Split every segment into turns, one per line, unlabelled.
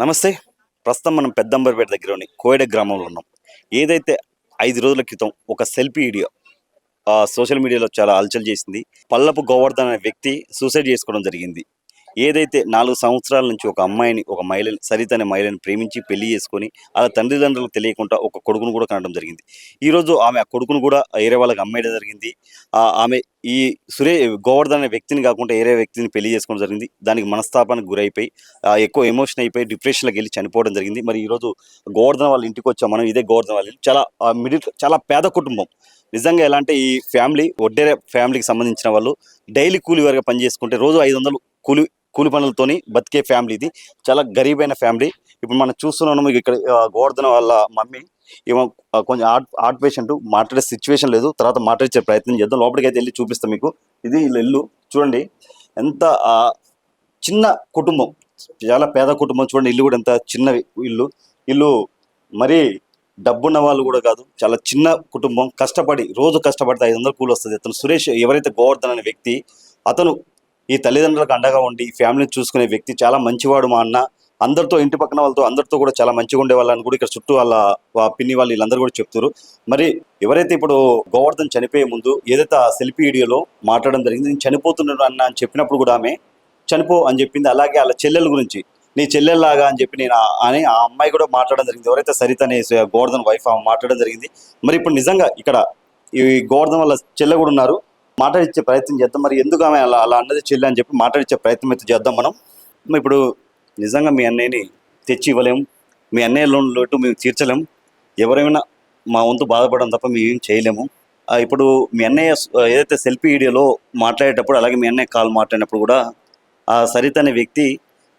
నమస్తే. ప్రస్తుతం మనం పెద్దంబర్పేట దగ్గరలోని కోయడ గ్రామంలో ఉన్నాం. ఏదైతే 5 రోజుల క్రితం ఒక సెల్ఫీ వీడియో సోషల్ మీడియాలో చాలా హల్చల్ చేసింది. పల్లపు గోవర్ధన్ అనే వ్యక్తి సూసైడ్ చేసుకోవడం జరిగింది. ఏదైతే 4 సంవత్సరాల నుంచి ఒక అమ్మాయిని, ఒక మహిళని, సరిత అనే మహిళని ప్రేమించి పెళ్లి చేసుకొని, ఆళ్ళ తల్లిదండ్రులకు తెలియకుండా ఒక కొడుకును కూడా కనడం జరిగింది. ఈరోజు ఆమె ఆ కొడుకును కూడా వేరే వాళ్ళకి అమ్మేయడం జరిగింది. ఆమె ఈ గోవర్ధన్ అనే వ్యక్తిని కాకుండా వేరే వ్యక్తిని పెళ్లి చేసుకోవడం జరిగింది. దానికి మనస్తాపానికి గురైపోయి ఎక్కువ ఎమోషన్ అయిపోయి డిప్రెషన్‌లోకి వెళ్లి చనిపోవడం జరిగింది. మరి ఈరోజు గోవర్ధన్ వాళ్ళ ఇంటికొచ్చాం మనం. ఇదే గోవర్ధన్ వాళ్ళ ఇల్లు. చాలా చాలా పేద కుటుంబం. నిజంగా ఎలా అంటే ఈ ఫ్యామిలీ ఒడ్డెర ఫ్యామిలీకి సంబంధించిన వాళ్ళు డైలీ కూలి వారిగా పనిచేసుకుంటే రోజు 500 కూలి కూలి పనులతోని బతికే ఫ్యామిలీ ఇది. చాలా గరీబైన ఫ్యామిలీ. ఇప్పుడు మనం చూస్తున్నాము ఇక్కడ గోవర్ధన్ వాళ్ళ మమ్మీ ఏమో కొంచెం హార్ట్ పేషెంట్, మాట్లాడే సిచ్యువేషన్ లేదు. తర్వాత మాట్లాడించే ప్రయత్నం చేద్దాం. లోపలికైతే వెళ్ళి చూపిస్తాం మీకు. ఇది వీళ్ళ ఇల్లు చూడండి. ఎంత చిన్న కుటుంబం, చాలా పేద కుటుంబం. చూడండి ఇల్లు కూడా ఎంత చిన్న ఇల్లు. ఇల్లు మరీ డబ్బున్న వాళ్ళు కూడా కాదు, చాలా చిన్న కుటుంబం. కష్టపడి రోజు కష్టపడితే 500 కూలి వస్తుంది. అతను సురేష్ ఎవరైతే గోవర్ధన్ అనే వ్యక్తి, అతను ఈ తల్లిదండ్రులకు అండగా ఉండి ఫ్యామిలీని చూసుకునే వ్యక్తి. చాలా మంచివాడు మా అన్న. అందరితో ఇంటి పక్కన వాళ్ళతో అందరితో కూడా చాలా మంచిగా ఉండే వాళ్ళని కూడా ఇక్కడ చుట్టూ వాళ్ళ పిన్ని వాళ్ళు వీళ్ళందరూ కూడా చెప్తారు. మరి ఎవరైతే ఇప్పుడు గోవర్ధన్ చనిపోయే ముందు ఏదైతే ఆ సెల్ఫీ వీడియోలో మాట్లాడడం జరిగింది, నేను చనిపోతున్నాను అన్న అని చెప్పినప్పుడు కూడా ఆమె చనిపో అని చెప్పింది. అలాగే వాళ్ళ చెల్లెల గురించి నీ చెల్లెల్లాగా అని చెప్పి నేను అని ఆ అమ్మాయి కూడా మాట్లాడడం జరిగింది. ఎవరైతే సరిత అనే గోవర్ధన్ వైఫ్ ఆమె మాట్లాడడం జరిగింది. మరి ఇప్పుడు నిజంగా ఇక్కడ ఈ గోవర్ధన్ వాళ్ళ చెల్లె కూడా ఉన్నారు. మాట్లాడించే ప్రయత్నం చేద్దాం. మరి ఎందుకు ఆమె అలా అలా అన్నది చెల్లి అని చెప్పి మాట్లాడించే ప్రయత్నం అయితే చేద్దాం మనం. ఇప్పుడు నిజంగా మీ అన్నయ్యని తెచ్చి ఇవ్వలేము, మీ అన్నయ్య లోటు మేము తీర్చలేము. ఎవరైనా మా వంతు బాధపడడం తప్ప మేము ఏం చేయలేము. ఇప్పుడు మీ అన్నయ్య ఏదైతే సెల్ఫీ వీడియోలో మాట్లాడేటప్పుడు, అలాగే మీ అన్నయ్య కాల్ మాట్లాడినప్పుడు కూడా ఆ సరిత అనే వ్యక్తి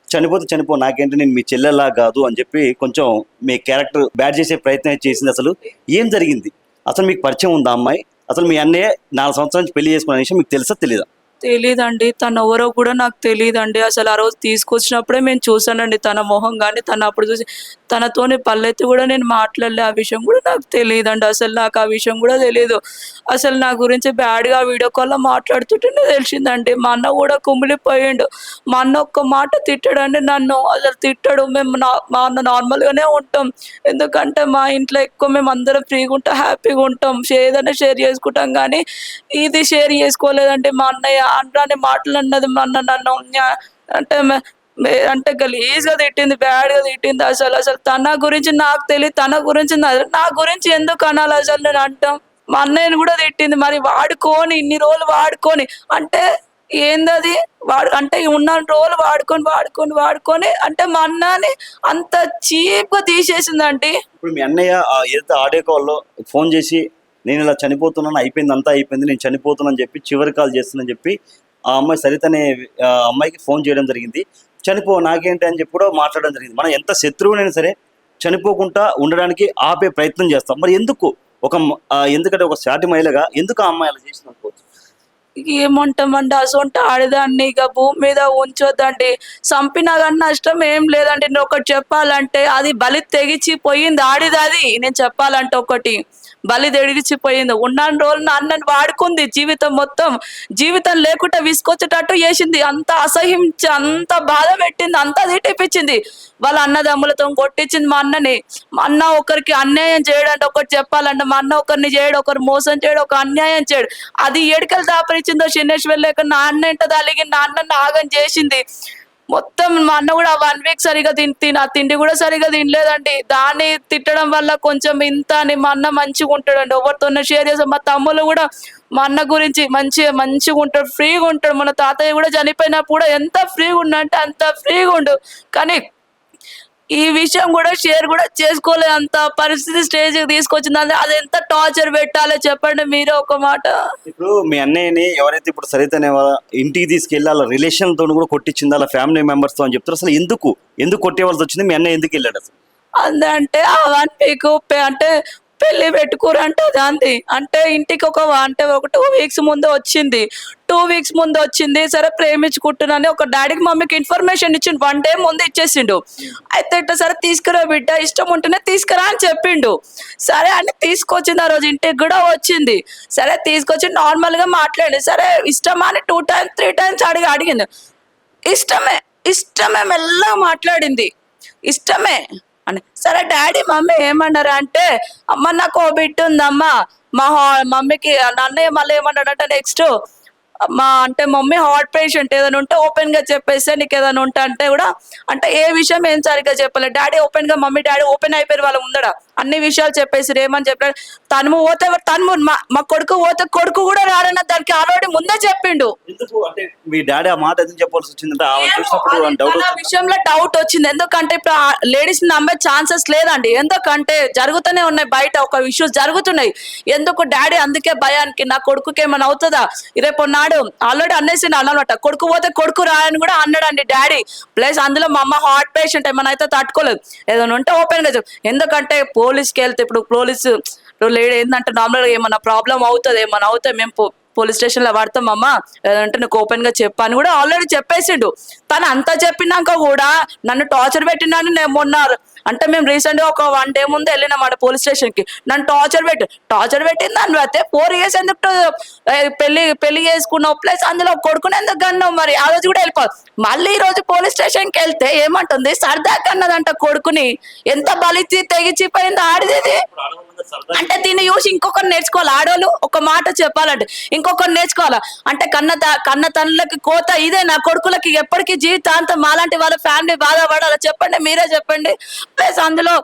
చనిపోతే చనిపో, నాకేంటి, నేను మీ చెల్లెలా కాదు అని చెప్పి కొంచెం మీ క్యారెక్టర్ బ్యాడ్ చేసే ప్రయత్నం చేసింది. అసలు ఏం జరిగింది? అసలు మీకు పరిచయం ఉందా అమ్మాయి? అసలు మీ అన్నయ్య 4 సంవత్సరాల నుంచి పెళ్లి చేసుకున్న విషయం మీకు తెలుసా తెలీదా?
తెలీదండి. తనెవరో కూడా నాకు తెలీదండి. అసలు ఆ రోజు తీసుకొచ్చినప్పుడే నేను చూసానండి తన మొహం గానీ, అప్పుడు చూసి తనతోని పల్లెత్తి కూడా నేను మాట్లాడలే. ఆ విషయం కూడా నాకు తెలీదండి. అసలు నాకు ఆ విషయం కూడా తెలీదు. అసలు నా గురించి బ్యాడ్‌గా వీడియో కాల్‌లో మాట్లాడుతుంటేనే తెలిసిందండి. మా అన్న కూడా కుమిలిపోయిండు. మా అన్న ఒక్క మాట తిట్టాడండి నన్ను. అసలు తిట్టడు. మా అన్న నార్మల్‌గానే ఉంటాం. ఎందుకంటే మా ఇంట్లో ఎక్కువ మేమందరం ఫ్రీగా ఉంటాం, హ్యాపీగా ఉంటాం. ఏదైనా షేర్ చేసుకుంటాం గానీ, ఇది షేర్ చేసుకోలేదండి మా అన్నయ్య. అనరాని మాటలు అన్నది మా అన్న నన్ను. అంటే అంటే గలీజ్‌గా తిట్టింది, బ్యాడ్‌గా తిట్టింది. అసలు తన గురించి నాకు తెలీదు. తన గురించి నా గురించి ఎందుకు అనాలి అసలు నేను అంటాం. మా అన్నయ్యని కూడా తిట్టింది. మరి వాడుకొని ఇన్ని రోజులు వాడుకొని అంటే ఏందది? అంటే ఉన్న రోజులు వాడుకొని అంటే మా అన్నని అంత చీప్‌గా తీసేసిందండి.
ఇప్పుడు మీ అన్నయ్య ఏదైతే ఆడియో కాల్‌లో ఫోన్ చేసి నేను ఇలా చనిపోతున్నాను, అయిపోయింది, అంతా అయిపోయింది, నేను చనిపోతున్నానని చెప్పి చివరి కాల్ చేస్తుందని చెప్పి ఆ అమ్మాయి సరిత అనే అమ్మాయికి ఫోన్ చేయడం జరిగింది. చనిపో నాకేంటి అని చెప్పి కూడా మాట్లాడడం జరిగింది. మనం ఎంత శత్రువునైనా సరే చనిపోకుండా ఉండడానికి ఆపే ప్రయత్నం చేస్తాం. మరి ఎందుకు ఎందుకంటే ఒక సాటి మహిళగా ఎందుకు ఆ అమ్మాయి అలా చేసింది అనుకోవచ్చు?
ఏమంటామండి, అసొంటి ఆడదాన్ని ఇక భూమి మీద ఉంచొద్దండి. సంపినా గాని నష్టం ఏం లేదండి. నేనొకటి చెప్పాలంటే అది బలి తెగించి పోయింది ఆడిదది. నేను చెప్పాలంటే ఒకటి. బలి తెగించిపోయింది. ఉన్నన్ని రోజులు నా అన్నని వాడుకుంది జీవితం మొత్తం. జీవితం లేకుండా విసుకొచ్చేటట్టు చేసింది. అంత అసహించి, అంత బాధ పెట్టింది, అంతా తిట్టిపిచ్చింది. వాళ్ళ అన్నదమ్ములతో కొట్టించింది మా అన్నని. మా అన్న ఒకరికి అన్యాయం చేయడంటే ఒకటి చెప్పాలంటే, మా అన్న ఒకరిని చేయడు, ఒకరు మోసం చేయడు, ఒక అన్యాయం చేయడు. అది ఏడికలు దాపరిచిందో శనేశ్వర్ లేక నా అన్న ఎంట తలిగి నా అన్నని ఆగం చేసింది. మొత్తం మా అన్న కూడా 1 వీక్ సరిగా ఆ తిండి కూడా సరిగా తినలేదండి. దాన్ని తిట్టడం వల్ల కొంచెం ఇంత అని మా అన్న మంచిగా ఉంటాడండి. ఎవరితోనో షేర్ చేస్తాం. మా తమ్ముళ్ళు కూడా మా అన్న గురించి మంచిగా ఉంటాడు, ఫ్రీగా ఉంటాడు. మన తాతయ్య కూడా చనిపోయినప్పుడు కూడా ఎంత ఫ్రీగా ఉండంటే అంత ఫ్రీగా ఉండు. కానీ ఈ విషయం కూడా షేర్ కూడా చేసుకోలేనంత పరిస్థితి స్టేజ్‌కి తీసుకొచ్చిందంటే అది ఎంత టార్చర్ పెట్టాలో చెప్పండి మీరే ఒక మాట.
ఇప్పుడు మీ అన్నయ్యని ఎవరైతే ఇప్పుడు సరిత అనే ఇంటికి తీసుకెళ్ళి వాళ్ళ రిలేషన్‌తోని కూడా కొట్టించింది, వాళ్ళ ఫ్యామిలీ మెంబర్స్‌తో అని చెప్తారు. అసలు ఎందుకు కొట్టేవాల్సి వచ్చింది? మీ అన్నయ్య ఎందుకు వెళ్ళాడు అసలు?
అంటే ఆ 1 వీక్ అంటే పెళ్లి పెట్టుకోరంటే దాంది. అంటే ఇంటికి ఒక 2 వీక్స్ ముందు వచ్చింది. 2 వీక్స్ ముందు వచ్చింది. సరే ప్రేమించుకుంటున్నానని ఒక డ్యాడీకి, మమ్మీకి ఇన్ఫర్మేషన్ ఇచ్చిండు. 1 డే ముందు ఇచ్చేసిండు. అయితే ఇట్లా సరే తీసుకురా బిడ్డ, ఇష్టం ఉంటేనే తీసుకురా అని చెప్పిండు. సరే అని తీసుకొచ్చింది. ఆ రోజు ఇంటికి కూడా వచ్చింది. సరే తీసుకొచ్చి నార్మల్‌గా మాట్లాడింది. సరే ఇష్టమా అని 2 టైమ్స్, 3 టైమ్స్ అడిగింది. ఇష్టమే మెల్లగా మాట్లాడింది. ఇష్టమే అని. సరే డాడీ మమ్మీ ఏమన్నారు అంటే, అమ్మ నాకు ఓ బిడ్డ ఉందమ్మా, మమ్మీకి అన్నయ్య మళ్ళీ ఏమన్నాడంటే నెక్స్ట్, మా అంటే మమ్మీ హార్ట్ పేషెంట్, ఏదైనా ఉంటే ఓపెన్ గా చెప్పేస్తే నీకు ఏదైనా ఉంటే అంటే కూడా, అంటే ఏ విషయం ఏం సరిగ్గా చెప్పలేదు డాడీ. ఓపెన్ గా మమ్మీ డాడీ ఓపెన్ అయిపోయారు వాళ్ళ ముందర, అన్ని విషయాలు చెప్పేసి ఏమని చెప్పాడు. తను పోతే తను మా కొడుకు పోతే కొడుకు కూడా రాడన్న దానికి ఆల్రెడీ ముందే చెప్పిండు.
ఎందుకు అంటే మీ డాడీ ఆ మాట ఎందుకు చెప్పాల్సి వచ్చిందంటే ఆమె
ఏమో,
చూసినప్పుడు
అది
డౌట్
తన విషయంలో డౌట్ వచ్చింది. ఎందుకంటే ఇప్పుడు లేడీస్ నమ్మే ఛాన్సెస్ లేదండి. ఎందుకంటే జరుగుతూనే ఉన్నాయి బయట ఒక ఇష్యూస్ జరుగుతున్నాయి. ఎందుకు డాడీ అందుకే భయానికి నా కొడుకుకి ఏమైనా అవుతుందా, రేపు నాడు ఆల్రెడీ అనేసి అన్నమాట, కొడుకు పోతే కొడుకు రాయని కూడా అన్నాడండి డాడీ. ప్లస్ అందులో మా అమ్మ హార్ట్ పేషెంట్, ఏమైనా అయితే తట్టుకోలేదు, ఏదైనా ఉంటే ఓపెన్ గా చెప్పు. ఎందుకంటే పోలీస్కి వెళ్తే ఇప్పుడు పోలీసు లేడీ ఏంటంటే నార్మల్గా ఏమన్నా ప్రాబ్లం అవుతుంది, ఏమన్నా అవుతాయి మేము పోలీస్ స్టేషన్ లో పడతాం అమ్మ, లేదంటే నీకు ఓపెన్ గా చెప్పాను కూడా ఆల్రెడీ చెప్పేసిండు. తను అంతా చెప్పినాక కూడా నన్ను టార్చర్ పెట్టినాను. నేను మొన్న అంటే మేము రీసెంట్ గా ఒక 1 day ముందు వెళ్ళినామాట పోలీస్ స్టేషన్ కి, నన్ను టార్చర్ పెట్టింది. దాన్ని అయితే 4 years ఎందుకు పెళ్లి చేసుకున్నావు, ప్లస్ అందులో కొడుకుని ఎందుకు కన్నావు, మరి ఆ రోజు కూడా వెళ్ళిపోదు. మళ్ళీ ఈ రోజు పోలీస్ స్టేషన్ కి వెళ్తే ఏమంటుంది, సరదా కన్నదంట కొడుకుని. ఎంత బలిచి తెగిచిపోయింది ఆడిది. అంటే దీన్ని చూసి ఇంకొకరు నేర్చుకోవాలి ఆడోళ్ళు. ఒక మాట చెప్పాలంటే ఇంకొకరు నేర్చుకోవాలా అంటే, కన్న తల్లులకి కోత ఇదే, నా కొడుకులకి ఎప్పటికీ జీవితాంతం మాలాంటి వాళ్ళ ఫ్యామిలీ బాధపడాలా చెప్పండి, మీరే చెప్పండి. ప్లస్ అందులో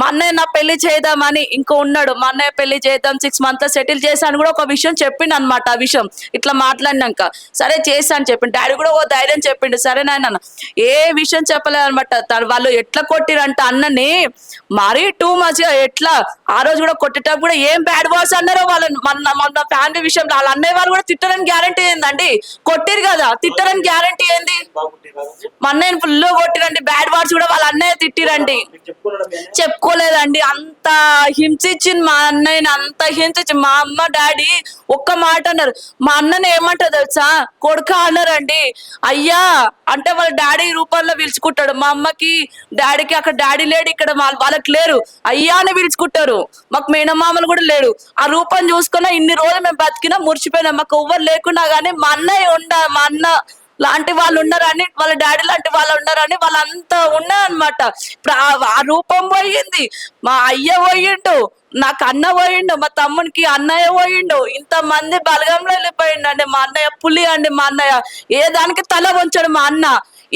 మా అన్నయ్య నా పెళ్లి చేద్దామని ఇంకో ఉన్నాడు, మా అన్నయ్య పెళ్లి చేద్దాం 6 months సెటిల్ చేశాను కూడా ఒక విషయం చెప్పిండు అనమాట. ఆ విషయం ఇట్లా మాట్లాడినాక సరే చేశాను చెప్పిండు డాడీ కూడా, ఓ ధైర్యం చెప్పిండు. సరే నాయన ఏ విషయం చెప్పలేదు అనమాట. వాళ్ళు ఎట్లా కొట్టిరంట అన్నని మరీ టూ మచ్. ఎట్లా ఆ రోజు కూడా కొట్టేటప్పుడు కూడా ఏం బ్యాడ్ వర్డ్స్ అన్నారో వాళ్ళు మన ఫ్యామిలీ విషయంలో. వాళ్ళ అన్నయ్య వాళ్ళు కూడా తిట్టరని గ్యారంటీ ఏందండి, కొట్టిరు కదా, తిట్టరని గ్యారంటీ ఏంది. మా అన్నయ్యని ఫుల్ కొట్టిరండి, బ్యాడ్ వర్డ్స్ కూడా వాళ్ళ అన్నయ్య తిట్టిరండి. చెప్పుకోలేదండి, అంత హింసించింది మా అన్నయ్యని, అంత హింసించి. మా అమ్మ డాడీ ఒక్క మాట అన్నారు, మా అన్నని ఏమంటారు తెలుసా, కొడుక అన్నారండి. అయ్యా అంటే వాళ్ళ డాడీ రూపంలో పిలుచుకుంటాడు. మా అమ్మకి డాడీకి అక్కడ డాడీ లేడు, ఇక్కడ వాళ్ళకి లేరు, అయ్యా అని పిలుచుకుంటారు. మాకు మేనమామలు కూడా లేడు. ఆ రూపం చూసుకున్నా ఇన్ని రోజులు మేము బతికినా మురిచిపోయినాం. మాకు ఎవ్వరు లేకున్నా కానీ మా మా అన్న లాంటి వాళ్ళు ఉన్నారని, వాళ్ళ డాడీ లాంటి వాళ్ళు ఉన్నారని వాళ్ళంతా ఉన్నారనమాట. ఇప్పుడు ఆ రూపం పోయింది, మా అయ్య పోయిండు, నాకు అన్న పోయిండు, మా తమ్మునికి అన్నయ్య పోయిండు, ఇంతమంది బలగంలో వెళ్ళిపోయిండు అండి. మా అన్నయ్య పులి అండి. మా అన్నయ్య ఏ దానికి తల వంచాడు మా అన్న,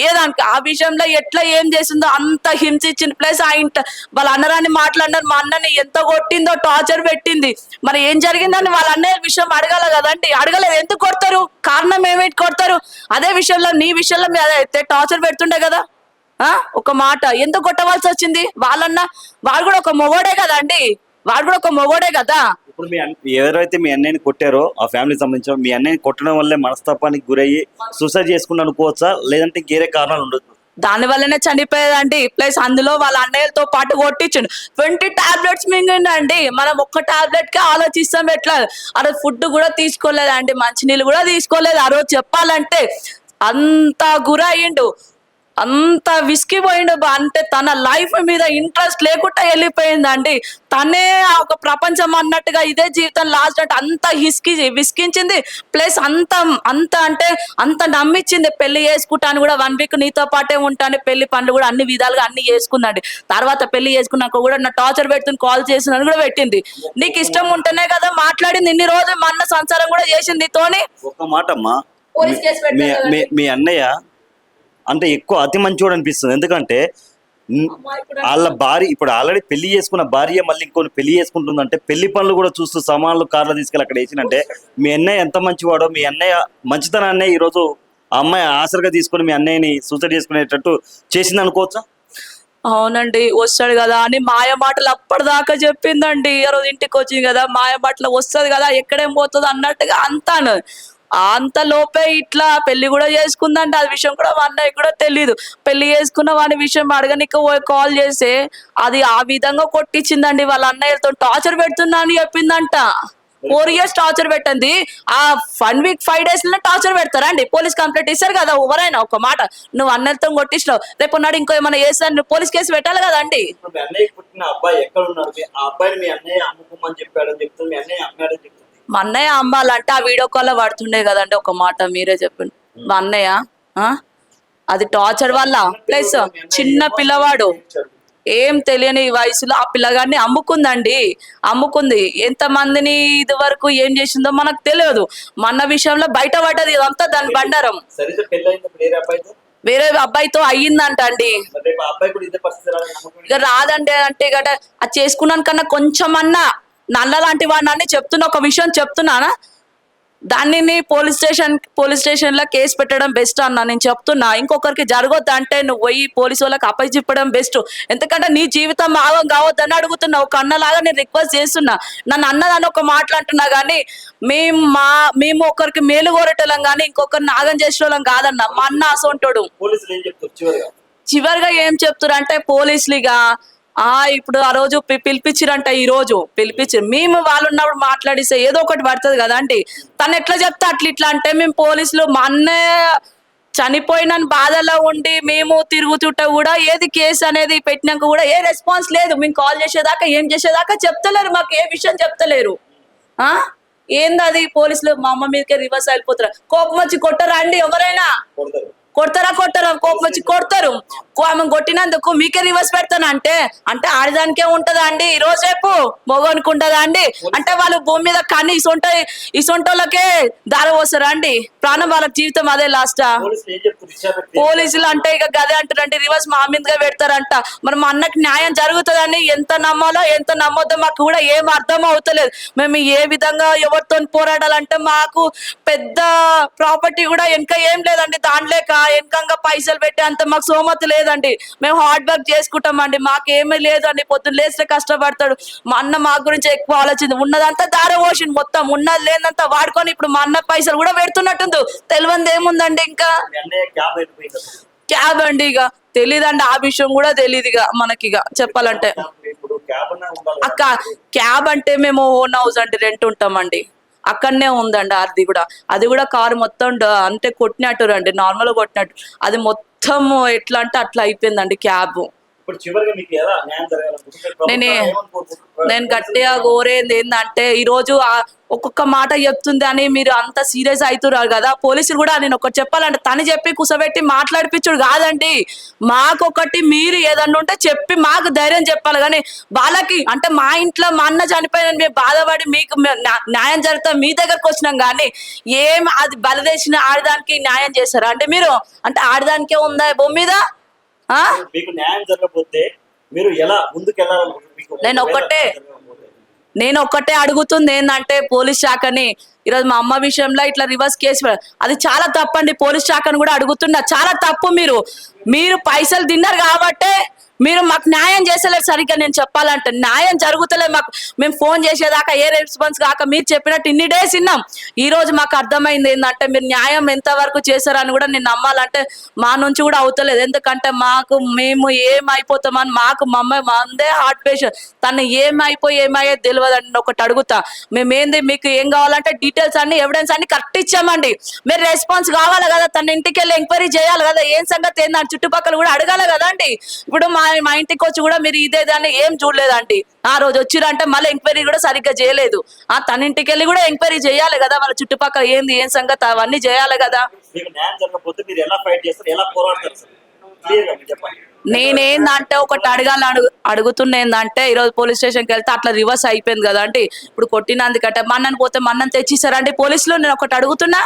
ఏ దానికి ఆ విషయంలో ఎట్లా ఏం చేసిందో అంత హింసించింది. ప్లస్ ఆ ఇంట వాళ్ళ అన్నరాని మాట్లాడినారు, మా అన్నని ఎంత కొట్టిందో, టార్చర్ పెట్టింది. మరి ఏం జరిగిందని వాళ్ళ అన్నయ్య విషయం అడగాల కదండి, అడగలేదు. ఎందుకు కొడతారు, కారణం ఏమిటి కొడతారు. అదే విషయంలో నీ విషయంలో మీద అయితే టార్చర్ పెడుతుండే కదా. ఒక మాట ఎందుకు కొట్టవలసి వచ్చింది. వాడు కూడా ఒక మొగోడే కదా అండి, వాడు కూడా ఒక మొగోడే కదా.
ఇప్పుడు ఎవరైతే మీ అన్నయ్యని కొట్టారో ఆ ఫ్యామిలీకి సంబంధించిన మీ అన్నయ్యని కొట్టడం వల్లే మనస్తాపానికి గురయ్యి సూసైడ్ చేసుకుని అనుకోవచ్చా, లేదంటే ఇంకేరే కారణాలు ఉండదు?
దాని వల్లనే చనిపోయేదండి. ప్లస్ అందులో వాళ్ళ అన్నయ్యలతో పాటు కొట్టించండు. 20 tablets మింగిండండి. మనం ఒక్క టాబ్లెట్ కే ఆలోచిస్తాం. ఎట్లా ఆ రోజు ఫుడ్ కూడా తీసుకోలేదండి, మంచినీళ్ళు కూడా తీసుకోలేదు ఆ రోజు. చెప్పాలంటే అంత గురయ్యిండు, అంత విసిగిపోయిండు. అంటే తన లైఫ్ మీద ఇంట్రెస్ట్ లేకుండా వెళ్ళిపోయిందండి. తనే ఒక ప్రపంచం అన్నట్టుగా, ఇదే జీవితం లాస్ట్ అంటే అంత విసిగించింది. ప్లస్ అంత అంటే అంత నమ్మించింది. పెళ్లి చేసుకుంటాను కూడా 1 week నీతో పాటే ఉంటాను, పెళ్లి పనులు కూడా అన్ని విధాలుగా అన్ని చేసుకుందండి. తర్వాత పెళ్లి చేసుకున్నాక కూడా నా టార్చర్ పెడుతుంది, కాల్ చేసిందని కూడా పెట్టింది. నీకు ఇష్టం ఉంటేనే కదా మాట్లాడింది ఇన్ని రోజులు. మా అన్న సంసారం కూడా చేసింది నీతోని.
ఒక మాట అమ్మా,
పోలీస్ కేసు పెట్టారు.
మీ అన్నయ్య అంటే ఎక్కువ అతి మంచోడు అనిపిస్తుంది. ఎందుకంటే వాళ్ళ భార్య ఇప్పుడు ఆల్రెడీ పెళ్లి చేసుకున్న భార్య మళ్ళీ ఇంకొని పెళ్లి చేసుకుంటుందంటే పెళ్లి పనులు కూడా చూస్తూ సామాన్లు కార్లో తీసుకెళ్ళి అక్కడ వేసినంటే మీ అన్నయ్య ఎంత మంచివాడో. మీ అన్నయ్య మంచితనాన్నే ఈరోజు ఆ అమ్మాయి ఆసరగా తీసుకొని మీ అన్నయ్యని సూసైడ్ చేసుకునేటట్టు చేసింది అనుకోవచ్చా?
అవునండి, వస్తాడు కదా అని మాయ మాటలు అప్పటిదాకా చెప్పిందండి. ఆ రోజు ఇంటికి వచ్చింది కదా, మాయ మాటలు వస్తుంది కదా, ఎక్కడేం పోతుంది అన్నట్టుగా అంతాను. అంత లోపే ఇట్లా పెళ్లి కూడా చేసుకుందంటే అది విషయం కూడా మా అన్నయ్య కూడా తెలీదు. పెళ్లి చేసుకున్న వాడి విషయం అడగనిక కాల్ చేస్తే అది ఆ విధంగా కొట్టించిందండి. వాళ్ళ అన్నయ్యలతో టార్చర్ పెడుతున్నా అని చెప్పిందంట. 4 years టార్చర్ పెట్టింది. ఆ 1 week 5 days టార్చర్ పెడతారా అండి? పోలీస్ కంప్లైంట్ ఇస్తారు కదా ఎవరైనా. ఒక మాట, నువ్వు అన్నయ్యతో కొట్టించినావు, రేపు నాడు ఇంకో ఏమైనా చేస్తాను పోలీస్ కేసు పెట్టాలి కదా అండి.
మీ అన్నయ్య పుట్టిన అబ్బాయి ఎక్కడ ఉన్నారు? ఆ అబ్బాయిని మీ అన్నయ్య అమ్ముకోమని చెప్పాడని చెప్తుంది, మీ అన్నయ్య అమ్మాడని చెప్తుంది.
మా అన్నయ్య అమ్మాలంటే ఆ వీడియో కాల్ లో పడుతుండే కదండి. ఒక మాట మీరే చెప్పండి. మా అన్నయ్య అది టార్చర్ వల్ల ప్లస్ చిన్న పిల్లవాడు ఏం తెలియని వయసులో ఆ పిల్లగాడిని అమ్ముకుంది ఎంతమందిని ఇది వరకు ఏం చేసిందో మనకు తెలియదు. మన విషయంలో బయట పడ్డది ఇదంతా దాని బండారం.
సరిగ్గా పెళ్ళైంది వేరే అబ్బాయితో,
వేరే అబ్బాయితో అయ్యిందంట అండి.
మరి రేపు ఆ అబ్బాయి కూడా ఇదే పరిస్థితి రావాలని నమ్మకం
ఇక రాదండి అంటే గట అది చేసుకున్నాను కన్నా కొంచెమన్నా నల్ల లాంటి వాడిని చెప్తున్నా, ఒక విషయం చెప్తున్నానా, దాన్ని పోలీస్ స్టేషన్ లో కేసు పెట్టడం బెస్ట్ అన్న నేను చెప్తున్నా. ఇంకొకరికి జరగొద్దు అంటే నువ్వు పోయి పోలీసు వాళ్ళకి అప్పచెప్పడం బెస్ట్. ఎందుకంటే నీ జీవితం ఆగం కావద్దని అడుగుతున్నా, ఒక అన్నలాగా నేను రిక్వెస్ట్ చేస్తున్నా. నన్ను అన్నదాన్ని ఒక మాట్లాడుతున్నా కానీ మేము ఒకరికి మేలు కోరటం కానీ ఇంకొకరిని ఆగం చేసేవాళ్ళం కాదన్న. మా అన్న అసొంటోడు.
పోలీసులు ఏం చెప్తారు
చివరిగా ఏం చెప్తారు అంటే పోలీసులుగా ఇప్పుడు ఆ రోజు పిలిపించారంట, ఈ రోజు పిలిపించారు. మేము వాళ్ళు ఉన్నప్పుడు మాట్లాడిస్తే ఏదో ఒకటి పడుతుంది కదా అండి. తను ఎట్లా చెప్తే ఇట్లా అంటే మేము పోలీసులు మా అన్న చనిపోయిన బాధలో ఉండి మేము తిరుగుతుంటే కూడా ఏది కేసు అనేది పెట్టినాక కూడా ఏ రెస్పాన్స్ లేదు. మేము కాల్ చేసేదాకా ఏం చేసేదాకా చెప్తలేరు, మాకు ఏ విషయం చెప్తలేరు. ఏంది అది పోలీసులు మా అమ్మ మీదకే రివర్స్ అయిపోతారు. కోపం వచ్చి కొట్టరా అండి ఎవరైనా? కొడతారా కోపం వచ్చి కొడతారు. ఆమె కొట్టినందుకు మీకే రివర్స్ పెడతాను అంటే ఆడదానికే ఉంటదా అండి? ఈ రోజు రేపు మగోనికి ఉంటదా అండి? అంటే వాళ్ళు భూమి మీద కానీ ఇసొంటోళ్ళకే దార పోస్తారా అండి? ప్రాణం వాళ్ళకి జీవితం అదే లాస్టా? పోలీసులు అంటే ఇక గదే అంటారంటే రివర్స్ మా మీదగా పెడతారంట. మరి మా అన్నకి న్యాయం జరుగుతుందని ఎంత నమ్మాలో ఎంత నమ్మొద్దో మాకు కూడా ఏం అర్థం అవుతలేదు. మేము ఏ విధంగా ఎవరితో పోరాడాలంటే మాకు పెద్ద ప్రాపర్టీ కూడా వెనక ఏం లేదండి, దాంట్లేక వెనకంగా పైసలు పెట్టే అంత మాకు సోమతి లేదండి. మేము హార్డ్ వర్క్ చేసుకుంటామండి, మాకేమీ లేదండి. పొద్దున్న లేస్తే కష్టపడతాడు. మా అన్న మా గురించి ఎక్కువ ఆలోచింది. ఉన్నదంతా దార పోసింది, మొత్తం ఉన్నది లేదంతా వాడుకొని ఇప్పుడు మా అన్న పైసలు కూడా పెడుతున్నట్టుంది. తెలియదు ఏముందండి ఇంకా క్యాబ్ అండి. ఇక తెలీదండి, ఆ విషయం కూడా తెలీదు ఇక మనకి. ఇక చెప్పాలంటే అక్క క్యాబ్ అంటే మేము ఓన్ హౌస్ అండి, రెంట్ ఉంటామండి, అక్కడనే ఉందండి. అది కూడా కారు మొత్తం అంటే కొట్టినట్టు రండి, నార్మల్ కొట్టినట్టు. అది మొత్తం ఎట్లా అంటే అట్లా అయిపోయిందండి క్యాబ్. నేను గట్టిగా కోరేది ఏంటంటే ఈరోజు ఒక్కొక్క మాట చెప్తుంది అని మీరు అంత సీరియస్ అవుతున్నారు కదా. పోలీసులు కూడా నేను ఒకటి చెప్పాలంటే తను చెప్పి కుసబెట్టి మాట్లాడిపించుడు కాదండి. మాకొకటి మీరు ఏదన్నా ఉంటే చెప్పి మాకు ధైర్యం చెప్పాలి. కానీ వాళ్ళకి అంటే మా ఇంట్లో మా అన్న చనిపోయిన మేము బాధపడి మీకు న్యాయం జరుగుతా మీ దగ్గరకు వచ్చినాం కానీ ఏం అది బలిదేసిన ఆడదానికి న్యాయం చేస్తారా అంటే మీరు? అంటే ఆడదానికే ఉందా భూమి మీద?
మీకు న్యాయం జరగకపోతే మీరు ఎలా ముందుకెళ్ళాలి?
నేను ఒక్కటే అడుగుతుంది ఏంటంటే పోలీస్ శాఖని ఈరోజు మా అమ్మ విషయంలో ఇట్లా రివర్స్ కేసు అది చాలా తప్పండి. పోలీస్ శాఖను కూడా అడుగుతున్నా, చాలా తప్పు. మీరు పైసలు తిన్నారు కాబట్టే మీరు మాకు న్యాయం చేసలేరు సరిగ్గా. నేను చెప్పాలంటే న్యాయం జరుగుతలేదు మాకు. మేము ఫోన్ చేసేదాకా ఏ రెస్పాన్స్ కాక మీరు చెప్పినట్టు ఇన్ని డేస్ విన్నాం. ఈ రోజు మాకు అర్థమైంది ఏంటంటే మీరు న్యాయం ఎంతవరకు చేశారని కూడా నేను నమ్మాలంటే మా నుంచి కూడా అవుతలేదు. ఎందుకంటే మేము ఏమైపోతామని మాకు మందే హార్ట్ పేషెంట్. తను ఏమయ్యేది తెలియదండి. ఒకటి అడుగుతా, మేమేంది మీకు ఏం కావాలంటే డీటెయిల్స్ అన్ని ఎవిడెన్స్ అన్ని కరెక్ట్ ఇచ్చామండి. మీరు రెస్పాన్స్ కావాలి కదా, తన ఇంటికి వెళ్ళి ఎంక్వైరీ చేయాలి కదా, ఏం సంగతి ఏందని చుట్టుపక్కల కూడా అడగాలి కదా అండి. ఇప్పుడు మా ఇంటికి వచ్చి కూడా మీరు ఇదేదాన్ని ఏం చూడలేదండి. ఆ రోజు వచ్చిరంటే మళ్ళీ ఎంక్వైరీ కూడా సరిగ్గా చేయలేదు. తన ఇంటికి వెళ్ళి కూడా ఎంక్వైరీ చేయాలి కదా, వాళ్ళ చుట్టుపక్కల ఏంది ఏం సంగతి అవన్నీ చేయాలి కదా. నేనేందంటే ఒకటి అడుగుతున్నా ఏందంటే ఈరోజు పోలీస్ స్టేషన్కి వెళ్తే అట్లా రివర్స్ అయిపోయింది కదా అంటే ఇప్పుడు కొట్టినందుకంటే మన్నని పోతే మన్నని తెచ్చిస్తారండి పోలీసులు. నేను ఒకటి అడుగుతున్నా,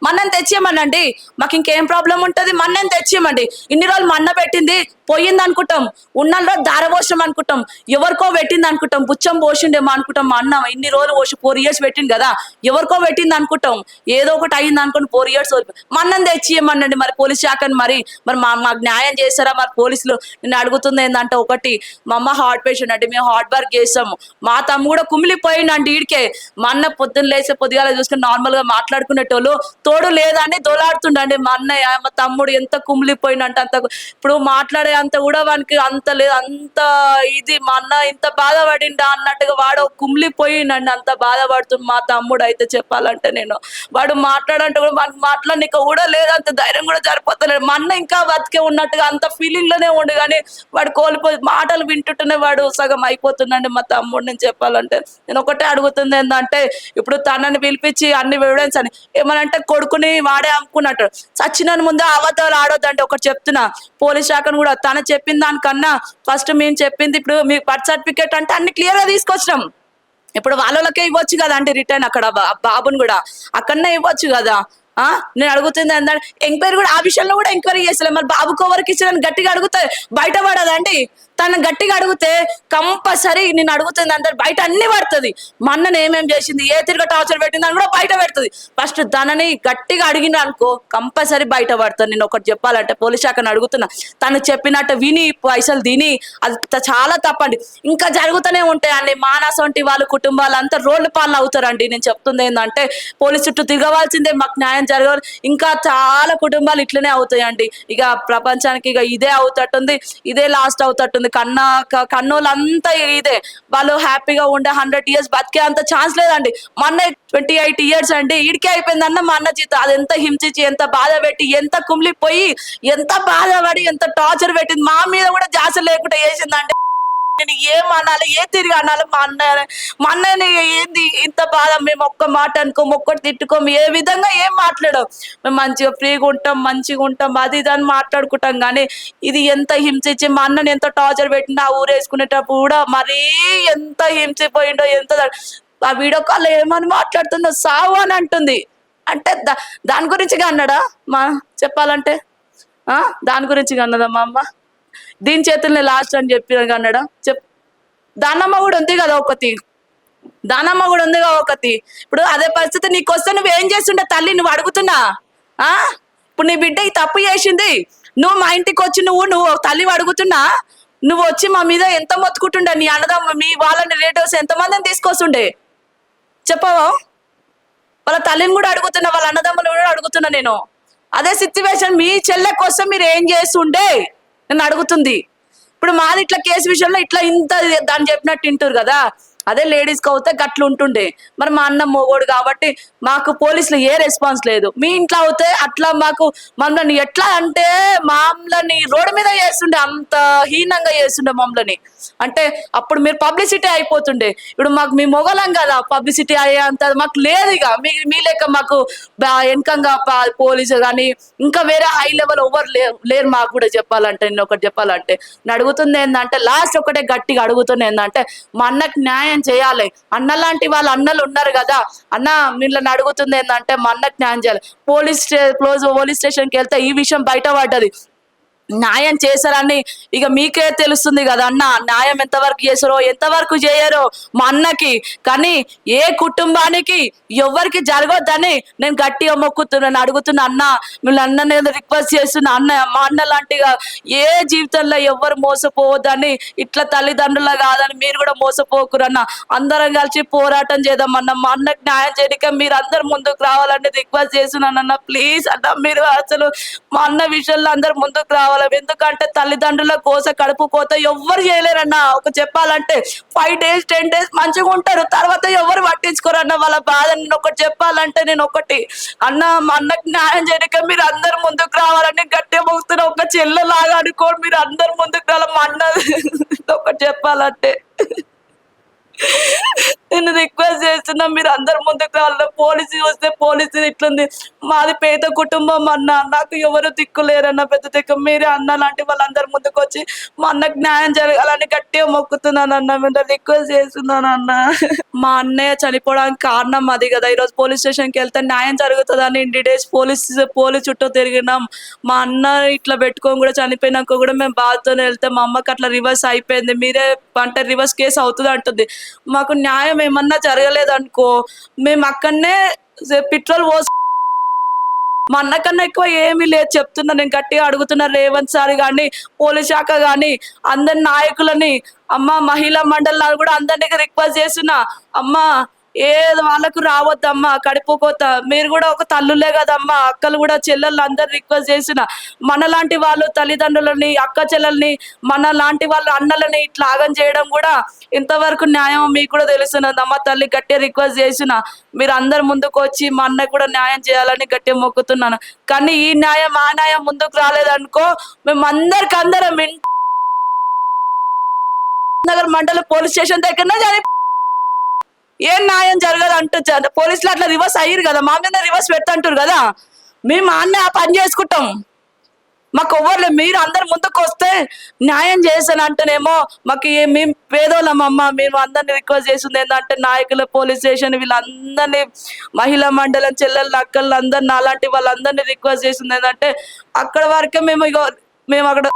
మన్నని తెచ్చేయమనండి, మాకు ఇంకేం ప్రాబ్లం ఉంటుంది? మన్నని తెచ్చేయమండి. ఇన్ని రోజులు మన్న పెట్టింది పోయింది అనుకుంటాం, ఉన్నలో దారపోషం అనుకుంటాం, ఎవరికో పెట్టింది అనుకుంటాం, బుచ్చం పోసిండేమో అనుకుంటాం. మా అన్న ఇన్ని రోజులు 4 years పెట్టింది కదా, ఎవరికో పెట్టింది అనుకుంటాం, ఏదో ఒకటి అయింది అనుకుని 4 years మన్నని తెచ్చియమనండి. మరి పోలీస్ శాఖని మరి మాకు న్యాయం చేస్తారా మరి పోలీసులు? నేను అడుగుతుంది ఏంటంటే ఒకటి, మా అమ్మ హార్ట్ పేషెంట్ అంటే మేము హార్డ్ వర్క్ చేస్తాము. మా తమ్ము కూడా కుమిలిపోయిందండి ఈడికే. మా అన్న పొద్దున్న లేసే పొద్దుగాల చూసుకుని నార్మల్ గా మాట్లాడుకునేటోళ్ళు తోడు లేదండి, దొలాడుతుండండి. మా అన్నయ్య మా తమ్ముడు ఎంత కుమిలిపోయినంటే అంత ఇప్పుడు మాట్లాడే అంత కూడా వానికి అంత లేదు, అంత ఇది మా అన్న ఇంత బాధపడిండా అన్నట్టుగా వాడు కుమిలిపోయిండండి, అంత బాధపడుతుంది మా తమ్ముడు అయితే చెప్పాలంటే. నేను వాడు మాట్లాడంటే కూడా వానికి మాట్లాడనిక కూడా లేదు, అంత ధైర్యం కూడా సరిపోతలేదు. మా అన్న ఇంకా బతికే ఉన్నట్టుగా అంత ఫీలింగ్ లోనే ఉండు, కానీ వాడు కోల్పోయి మాటలు వింటుంటేనే వాడు సగం అయిపోతుందండి మా తమ్ముడు. నేను చెప్పాలంటే నేను ఒకటే అడుగుతుంది ఏంటంటే, ఇప్పుడు తనని పిలిపించి అన్ని ఎవిడెన్స్ అని ఏమనంటే కొడుకుని వాడే అమ్ముకున్నట్టు చచ్చినని ముందే అబద్ధాలు ఆడొద్దంటే ఒకటి చెప్తున్నా, పోలీస్ శాఖను కూడా తను చెప్పిన దానికన్నా ఫస్ట్ మేము చెప్పింది, ఇప్పుడు మీ బర్త్ సర్టిఫికేట్ అంటే అన్ని క్లియర్ గా తీసుకొచ్చినాం. ఇప్పుడు వాళ్ళకే ఇవ్వచ్చు కదా అంటే రిటర్న్ అక్కడ బాబుని కూడా అక్కడనే ఇవ్వచ్చు కదా. నేను అడుగుతుంది ఏంటంటే ఎంక్వైరీ కూడా ఆ విషయంలో కూడా ఎంక్వైరీ చేస్తలే. మరి బాబుకు ఎవరికి ఇచ్చిన గట్టిగా అడిగితే బయట పడదండి. తను గట్టిగా అడిగితే కంపల్సరీ నేను అడుగుతుంది అందరు బయట అన్ని పడుతుంది. మా అన్నని ఏమేం చేసింది, ఏ తిరిగి టార్చర్ పెట్టింది అని కూడా బయట పెడుతుంది. ఫస్ట్ తనని గట్టిగా అడిగిన అనుకో కంపల్సరీ బయట పడుతుంది. నేను ఒకటి చెప్పాలంటే పోలీస్ శాఖను అడుగుతున్నా, తను చెప్పినట్టు విని పైసలు తిని అది చాలా తప్పండి. ఇంకా జరుగుతూనే ఉంటాయండి. మానసంటి వాళ్ళ కుటుంబాలంతా రోడ్ల పాలన అవుతారండి. నేను చెప్తుంది ఏంటంటే పోలీసు చుట్టూ తిరగవలసిందే, మాకు న్యాయం జరగాలి. ఇంకా చాలా కుటుంబాలు ఇట్లనే అవుతాయండి. ఇక ప్రపంచానికి ఇక ఇదే అవుతట్టుంది, ఇదే లాస్ట్ అవుతట్టుంది. కన్నోళ్ళంతా ఇదే, వాళ్ళు హ్యాపీగా ఉండే 100 years బతికే అంత ఛాన్స్ లేదండి. మా అన్న 28 years అండి, ఇడికే అయిపోయిందన్న మా అన్న జీతం. అది ఎంత హింసించి, ఎంత బాధ పెట్టి, ఎంత కుమిలిపోయి, ఎంత బాధపడి, ఎంత టార్చర్ పెట్టింది. మా మీద కూడా జాస లేకుండా చేసిందండి. నేను ఏం అనాలి, ఏ తిరిగి అనాలి మా అన్నని ఏంది ఇంత బాధ, మేము ఒక్క మాట అనుకోము, ఒక్కటి తిట్టుకోము, ఏ విధంగా ఏం మాట్లాడాం. మేము మంచిగా ఫ్రీగా ఉంటాం, మంచిగా ఉంటాం, అది ఇది అని మాట్లాడుకుంటాం. కానీ ఇది ఎంత హింసించి మా అన్నని ఎంత టార్చర్ పెట్టిందో, ఆ ఊరేసుకునేటప్పుడు కూడా మరీ ఎంత హింసిపోయిండో, ఎంత ఆ వీడియో కాల్ ఏమని మాట్లాడుతుందో సావు అని అంటుంది. అంటే దాని గురించి అన్నాడా మా చెప్పాలంటే దాని గురించి అన్నదా మా అమ్మ, దీని చేతుల్ని లాస్ట్ అని చెప్పి అన్నాడా దానమ్మ కూడా ఉంది కదా ఒకటి, దానమ్మ కూడా ఉంది కదా ఒకటి. ఇప్పుడు అదే పరిస్థితి నీకు వస్తే నువ్వేం చేస్తుండే తల్లి, నువ్వు అడుగుతున్నా ఇప్పుడు నీ బిడ్డ ఈ తప్పు చేసింది, నువ్వు మా ఇంటికి వచ్చి నువ్వు తల్లి అడుగుతున్నా, నువ్వు వచ్చి మా మీద ఎంత మొత్తుకుంటుండే, నీ అన్నదమ్మ మీ వాళ్ళ రిలేటివ్స్ ఎంతమందిని తీసుకొస్తుండే చెప్పవా? వాళ్ళ తల్లిని కూడా అడుగుతున్నా, వాళ్ళ అన్నదమ్మని కూడా అడుగుతున్నా నేను. అదే సిచ్యువేషన్ మీ చెల్లె కోసం మీరు ఏం చేస్తుండే నేను అడుగుతుంది. ఇప్పుడు మాది ఇట్లా కేసు విషయంలో ఇట్లా ఇంత దాన్ని చెప్పినట్టు వింటారు కదా, అదే లేడీస్కి అవుతే గట్లు ఉంటుండే. మరి మా అన్న మొగోడు కాబట్టి మాకు పోలీసులు ఏ రెస్పాన్స్ లేదు. మీ ఇంట్లో అవుతే అట్లా మాకు మమ్మల్ని ఎట్లా అంటే మమ్మల్ని రోడ్డు మీద చేస్తుండే, అంత హీనంగా చేస్తుండే మమ్మల్ని. అంటే అప్పుడు మీరు పబ్లిసిటీ అయిపోతుండే, ఇప్పుడు మాకు మీ మొగలం కదా పబ్లిసిటీ అయ్యే అంత మాకు లేదు. ఇక మీ లెక్క మాకు వెనకంగా పోలీసు కానీ ఇంకా వేరే హై లెవెల్ ఎవరు లేరు మాకు కూడా చెప్పాలంటే. నేను ఒకటి చెప్పాలంటే నేను అడుగుతుంది ఏంటంటే, లాస్ట్ ఒకటే గట్టిగా అడుగుతుంది ఏంటంటే, మా అన్నకు న్యాయం చేయాలి. అన్న లాంటి వాళ్ళ అన్నలు ఉన్నారు కదా అన్న, వీళ్ళని అడుగుతుంది ఏంటంటే మా అన్నకు న్యాయం చేయాలి. పోలీస్ స్టేషన్కి వెళ్తే ఈ విషయం బయటపడ్డది, న్యాయం చేశారని ఇక మీకే తెలుస్తుంది కదా అన్న, న్యాయం ఎంతవరకు చేసారో ఎంతవరకు చేయరో మా అన్నకి. కానీ ఏ కుటుంబానికి ఎవరికి జరగొద్దని నేను గట్టిగా మొక్కుతున్నాను, అడుగుతున్నా. అన్న వీళ్ళ అన్న రిక్వెస్ట్ చేస్తున్నా, అన్న మా అన్న లాంటిగా ఏ జీవితంలో ఎవరు మోసపోవద్దని, ఇట్లా తల్లిదండ్రుల కాదని మీరు కూడా మోసపోకురన్న. అందరం కలిసి పోరాటం చేద్దామన్న, మా అన్నకి న్యాయం చేయడానికి మీరు అందరు ముందుకు రావాలని రిక్వెస్ట్ చేస్తున్నాను అన్న. ప్లీజ్ అన్న, మీరు అసలు మా అన్న విషయంలో అందరు ముందుకు రావాలి. ఎందుకంటే తల్లిదండ్రుల కోస కడుపు కోత ఎవ్వరు చేయలేరన్న. ఒక చెప్పాలంటే 5 days 10 days మంచిగా ఉంటారు, తర్వాత ఎవరు పట్టించుకోరన్న వాళ్ళ బాధ. నేను ఒకటి చెప్పాలంటే, నేను ఒకటి అన్న, మా అన్నకు న్యాయం చేయడానికి మీరు అందరు ముందుకు రావాలని గట్టిగా మొక్కుతున్నా. ఒక చెల్లెలాగా అనుకోండి, మీరు అందరు ముందుకు రావాలి. మా అన్న ఒకటి చెప్పాలంటే నేను రిక్వెస్ట్ చేస్తున్నా, మీరు అందరు ముందుకు రావాలి. పోలీసు వస్తే పోలీసు ఇట్లుంది, మాది పేద కుటుంబం అన్న, నాకు ఎవరు దిక్కులేరన్న, పెద్ద దిక్కు మీరే అన్న లాంటి వాళ్ళందరూ ముందుకు వచ్చి మా అన్నకు న్యాయం జరగాలని గట్టిగా మొక్కుతున్నాను అన్న, మీరు రిక్వెస్ట్ చేస్తున్నాను అన్న. మా అన్నయ్య చనిపోవడానికి కారణం అది కదా. ఈరోజు పోలీస్ స్టేషన్కి వెళ్తే న్యాయం జరుగుతుందని ఇన్ని డేస్ పోలీస్ చుట్టూ తిరిగినాం. మా అన్న ఇట్లా పెట్టుకొని కూడా చనిపోయినాక కూడా మేము బాధతోనే వెళ్తే మా అమ్మకి అట్లా రివర్స్ అయిపోయింది, మీరే అంటే రివర్స్ కేసు అవుతుంది అంటుంది. మాకు న్యాయం ఏమన్నా జరగలేదనుకో మేము అక్కడనే పెట్రోల్ మా అన్నకన్నా ఎక్కువ ఏమీ లేదు చెప్తున్నా. నేను గట్టిగా అడుగుతున్నా రేవంత్ సార్ కానీ, పోలీస్ శాఖ కానీ, అందరి నాయకులని, అమ్మ మహిళా మండలాలు కూడా అందరినీ రిక్వెస్ట్ చేస్తున్నా. అమ్మ ఏది వాళ్ళకు రావద్దమ్మా కడుపు కోత. మీరు కూడా ఒక తల్లులే కదమ్మా, అక్కలు కూడా చెల్లెళ్ళు అందరు రిక్వెస్ట్ చేసిన మనలాంటి వాళ్ళు తల్లిదండ్రులని అక్క చెల్లెల్ని మన లాంటి వాళ్ళ అన్నలని ఇట్లా ఆగం చేయడం కూడా ఇంతవరకు న్యాయం మీకు కూడా తెలుస్తున్నది. అమ్మ తల్లి గట్టిగా రిక్వెస్ట్ చేసిన మీరు అందరు ముందుకు వచ్చి మా అన్న కూడా న్యాయం చేయాలని గట్టిగా మొక్కుతున్నాను. కానీ ఈ న్యాయం ఆ న్యాయం ముందుకు రాలేదనుకో మేము అందరం నగర్ మండల పోలీస్ స్టేషన్ దగ్గరనే ఏం న్యాయం జరగదు అంటూ పోలీసులు అట్లా రివర్స్ అయ్యారు కదా, మా మీద రివర్స్ పెడతంటారు కదా. మేము మా అన్న ఆ పని చేసుకుంటాం, మాకు ఎవ్వరు మీరు అందరు ముందుకు వస్తే న్యాయం చేస్తాను అంటేనేమో మాకు మేము పేదోళ్ళమమ్మ. మేము అందరిని రిక్వెస్ట్ చేస్తుంది ఏంటంటే నాయకులు పోలీస్ స్టేషన్ వీళ్ళందరినీ మహిళా మండలం చెల్లెళ్ళు అక్కలు అందరిని అలాంటి వాళ్ళందరినీ రిక్వెస్ట్ చేస్తుంది ఏంటంటే అక్కడ వరకే మేము అక్కడ